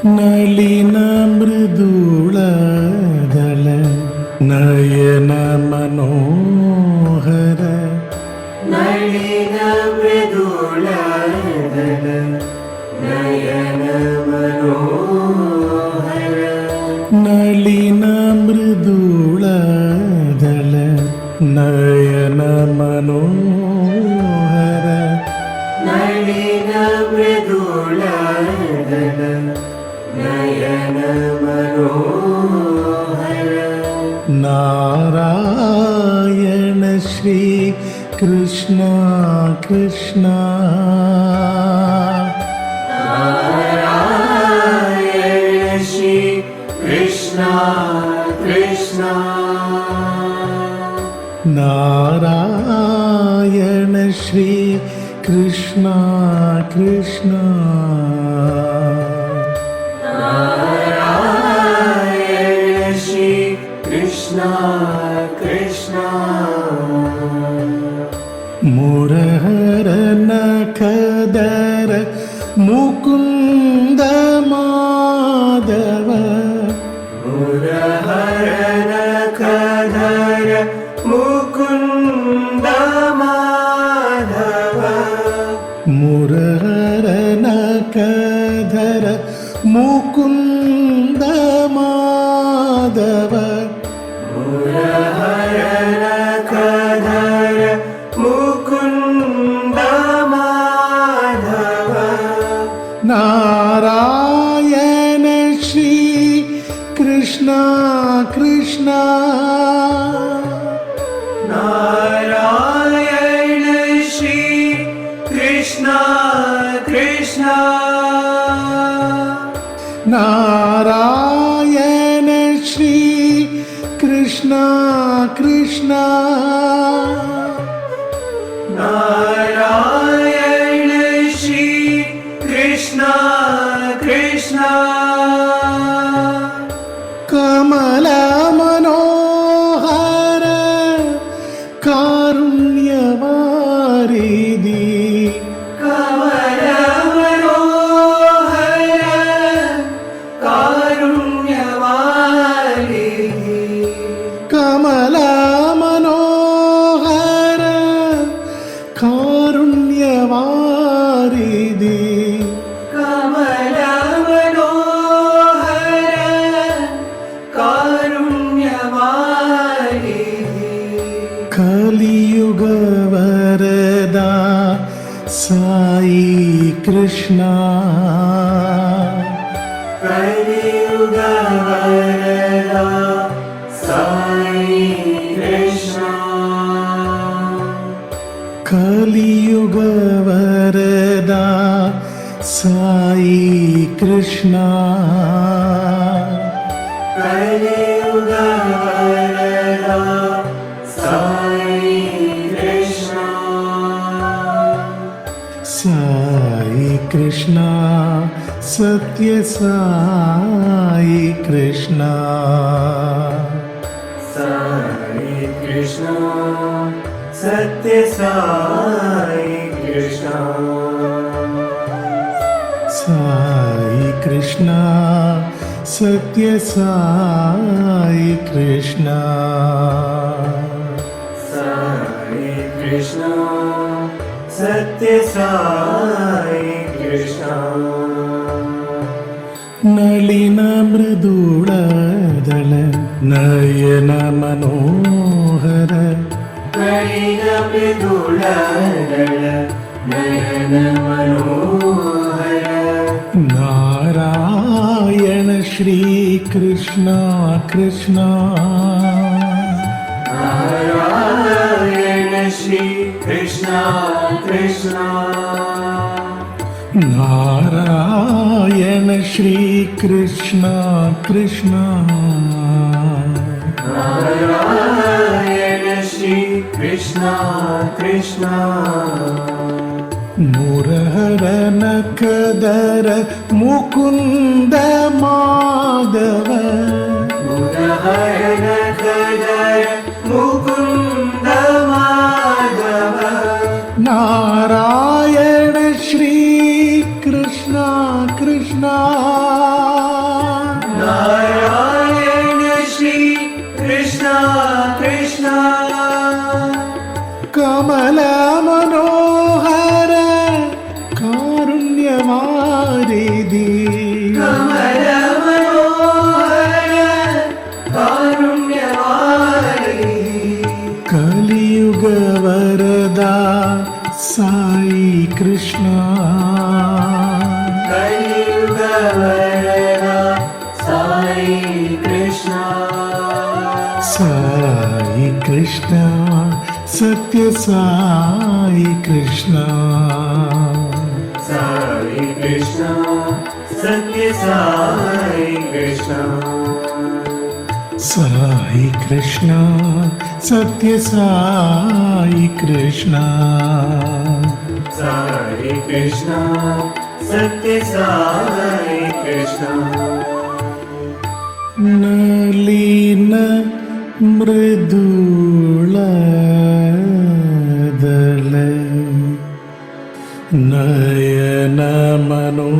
Nalina ಮೃದುಳದಳ Nayana Manohar Nalina ಮೃದುಳದಳ Nayana Manohar Nalina ಮೃದುಳದಳ Nayana Manohar Nalina ಮೃದುಳದಳ Nayana Manohar Narayana Shri Krishna Krishna Narayana Shri Krishna Krishna Narayana Shri Krishna Krishna Narayana Shri Krishna Krishna ಮುರಹರನ ಕದರ Mukunda Madhava ಮುರಹರನ ಕದರ Mukunda Madhava ಮುರಹರನ ಕದರ Mukunda Madhava ಮುರಹರನ ಕದರ Mukunda Madhava Narayana Shri Krishna Krishna Narayana Shri Krishna Krishna Narayana Shri Krishna Krishna Narayana Shri Krishna Krishna Kamala Manohar ಕಾರುಣ್ಯವಾರಿದಿ Kamala Manohar ಕಾರುಣ್ಯವಾರಿಧಿ Kamala Manohar ಕಾರುಣ್ಯವಾರಿದಿ Kamala Manohar ಕಾರುಣ್ಯವಾರಿಧಿ Kaliyuga Varada Sai Krishna Kaliyuga Varada Sai Krishna Kaliyuga Varada Sai Krishna Kaliyuga Varada Sai Krishna Sai Krishna Satya Sai Krishna Sai Krishna Satya Sai Krishna Sai Krishna Satya Sai Krishna Sai Krishna Satya Sai Krishna Nalina ಮೃದುಳದಳ Nayana Manohar Nalina ಮೃದುಳದಳ Nayana Manohar Narayana Shri Krishna Krishna Narayana Shri Krishna Krishna Narayana Shri Krishna Krishna Narayana Shri Krishna Krishna ಮುರಹರನ ಕದರ Mukunda Madhava ಮುರಹರನ ಕದರ Mukunda Madhava Narayana Shri Krishna Krishna ವಾರಿದಿ Kamala Manohar ಕಾರುಣ್ಯವಾರಿ Kaliyuga Varada Sai Krishna Kaliyuga Varada Sai Krishna Sai Krishna Satya Sai Krishna Sai Krishna Satya Sai Krishna Sai Krishna Satya Sai Krishna Sai Krishna Satya Sai Krishna ನಲಿನ ಮೃದುಳದಲ Nayana Manohar